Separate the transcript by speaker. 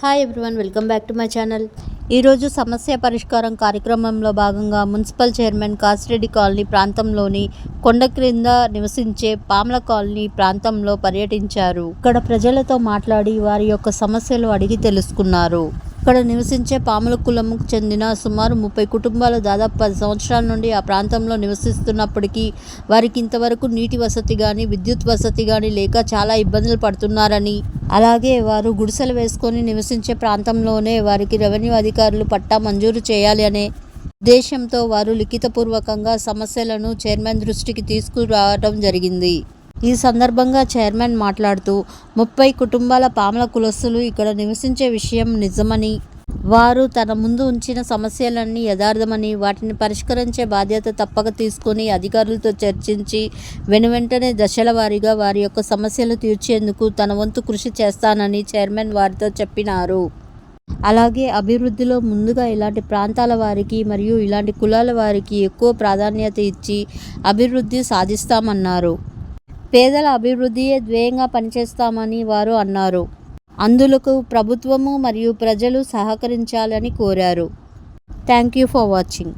Speaker 1: Hi everyone, welcome back to my channel. ఈరోజు సమస్య పరిష్కారం కార్యక్రమంలో భాగంగా మున్సిపల్ చైర్మన్ కాసిరెడ్డి కాలనీ ప్రాంతంలోని కొండ క్రింద నివసించే పామ్ల కాలనీ ప్రాంతంలో పర్యటించారు. ఇక్కడ ప్రజలతో మాట్లాడి వారి యొక్క సమస్యలు అడిగి తెలుసుకున్నారు. ఇక్కడ నివసించే పాముల కులంకు చెందిన సుమారు 30 కుటుంబాలు దాదాపు 10 సంవత్సరాల నుండి ఆ ప్రాంతంలో నివసిస్తున్నప్పటికీ వారికి ఇంతవరకు నీటి వసతి కానీ విద్యుత్ వసతి కానీ లేక చాలా ఇబ్బందులు పడుతున్నారని, అలాగే వారు గుడిసెలు వేసుకొని నివసించే ప్రాంతంలోనే వారికి రెవెన్యూ అధికారులు పట్టా మంజూరు చేయాలి అనే ఉద్దేశంతో వారు లిఖితపూర్వకంగా సమస్యలను చైర్మన్ దృష్టికి తీసుకురావడం జరిగింది. ఈ సందర్భంగా చైర్మన్ మాట్లాడుతూ 30 కుటుంబాల పాముల కులస్తులు ఇక్కడ నివసించే విషయం నిజమని, వారు తన ముందు ఉంచిన సమస్యలన్నీ యథార్థమని, వాటిని పరిష్కరించే బాధ్యత తప్పక తీసుకొని అధికారులతో చర్చించి వెనువెంటనే దశల వారీగా వారి యొక్క సమస్యలు తీర్చేందుకు తన వంతు కృషి చేస్తానని చైర్మన్ వారితో చెప్పినారు. అలాగే అభివృద్ధిలో ముందుగా ఇలాంటి ప్రాంతాల వారికి మరియు ఇలాంటి కులాల వారికి ఎక్కువ ప్రాధాన్యత ఇచ్చి అభివృద్ధి సాధిస్తామన్నారు. పేదల అభివృద్ధియే ధ్యేయంగా పనిచేస్తామని వారు అన్నారు. అందులకు ప్రభుత్వము మరియు ప్రజలు సహకరించాలని కోరారు. Thank you for watching.